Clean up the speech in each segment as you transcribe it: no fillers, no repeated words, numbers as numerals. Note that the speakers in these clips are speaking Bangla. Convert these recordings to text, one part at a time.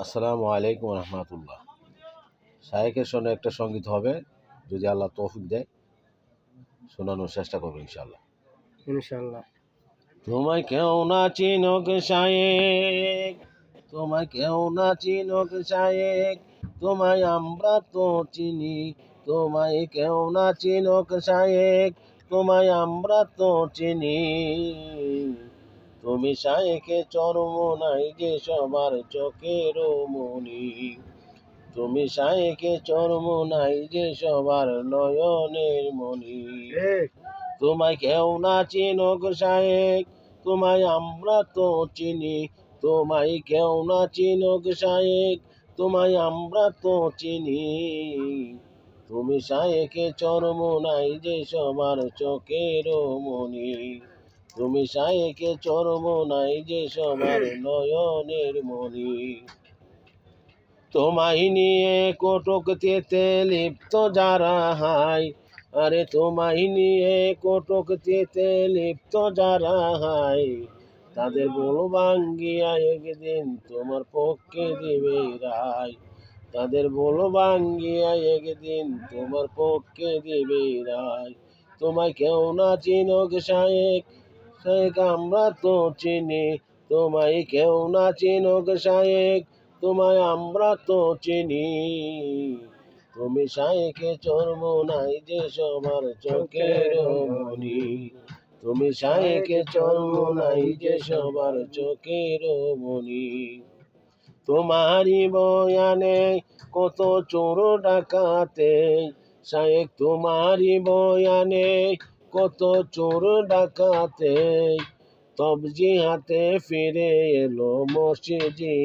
আসসালামু আলাইকুম রহমতুল্লাহ। শায়েখের সঙ্গে একটা সঙ্গীত হবে, যদি আল্লাহ তৌফিক দেয় শোনানোর চেষ্টা করবো ইনশাল্লাহ। ইনশাআল্লাহ। তোমায় কেউ না চিনুক শায়েখ, তোমায় কেউ না চিনুক শায়েখ, তোমায় আমরা তো চিনি। তোমায় কেউ না চিনুক শায়েখ, তোমায় আমরা তো চিনি। তুমি শায়েখে চরমোনাই যে সবার চোখের মনি। তুমি শায়েখে চরমোনাই যে সবার নয়নের মনি। তোমায় কেউ না চিনুক শায়েখ, তোমায় আমরা তো চিনি। তোমায় কেউ না চিনুক শায়েখ, তোমায় আমরা তো চিনি। তুমি শায়েখে চরমোনাই যে সবার চোখের মনি। তুমি শায়েখে চরমোনাই যে সবার নয়নের মনি। তোমায় নিয়ে কটুক্তিতে লিপ্ত যারা হায়, আরে তোমায় নিয়ে কটুক্তিতে লিপ্ত যারা হায়, তাদের গোল ভাঙ্গিয়া একদিন তোমার পক্ষে দিবে রায়। তাদের বল ভাঙ্গিয়া একদিন তোমার পক্ষে দিবে রায়। তোমায় কেউ না চিনুক শায়েখ, শায়েখ আমরা তো চিনি। তোমায় কেউ না চিনুক শায়েখ, তোমায় আমরা তো চিনি। তুমি শায়েখে চরমোনাই যে সবার চোখের মনি। তুমি শায়েখে চরমোনাই যে সবার চোখের মনি। তোমারি বয়ানে কত চোর ডাকাতে, শায়েখ তোমারি বয়ানে কত চোর ডাকাতে, তবজি হাতে ফিরে এলো মসজিদে।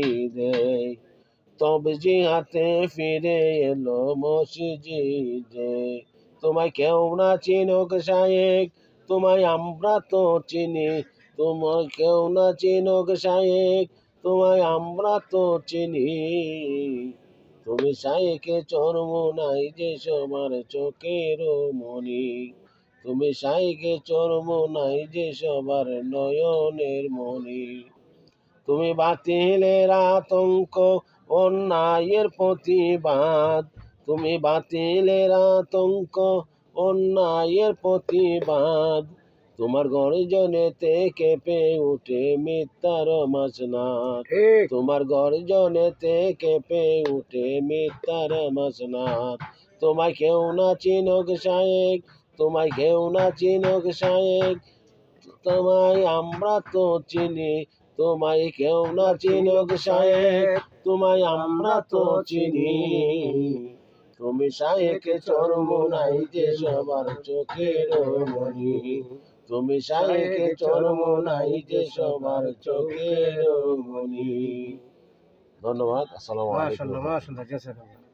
তবজি হাতে ফিরে এলো মসজিদে। তোমায় কেউ না চিনুক শায়েখ, তোমায় আমরা তো চিনি। তোমায় কেউ না চিনুক শায়েখ, তোমায় আমরা তো চিনি। তুমি শায়েখে চরমোনাই যে সবার চোখের মনি। তুমি শায়েখে চরমোনাই যে সবার নয়নের মনি। তুমি বাতিলের আতঙ্ক, অন্যায়ের প্রতিবাদ। তুমি বাতিলের আতঙ্ক, অন্যায়ের প্রতিবাদ। তোমার গর্জনেতে কেঁপে উঠে মিথ্যার মাসনাদ। তোমার গর্জনেতে কেঁপে উঠে মিথ্যার মাসনাদ। তোমায় কেউ না চিনুক শায়েখ, তোমায় কেউ না চিনুক শায়েখ, তোমায় আমরা তো চিনি। তোমায় কেউ না চিনুক শায়েখ, তোমায় আমরা তো চিনি। তুমি শায়েখে চরমোনাই যে সবার চোখের মনি। তুমি শায়েখে চরমোনাই যে সবার চোখের মনি। ধন্যবাদ। আসসালামু আলাইকুম। মাশাআল্লাহ, মাশাআল্লাহ, জাযাকাল্লাহ।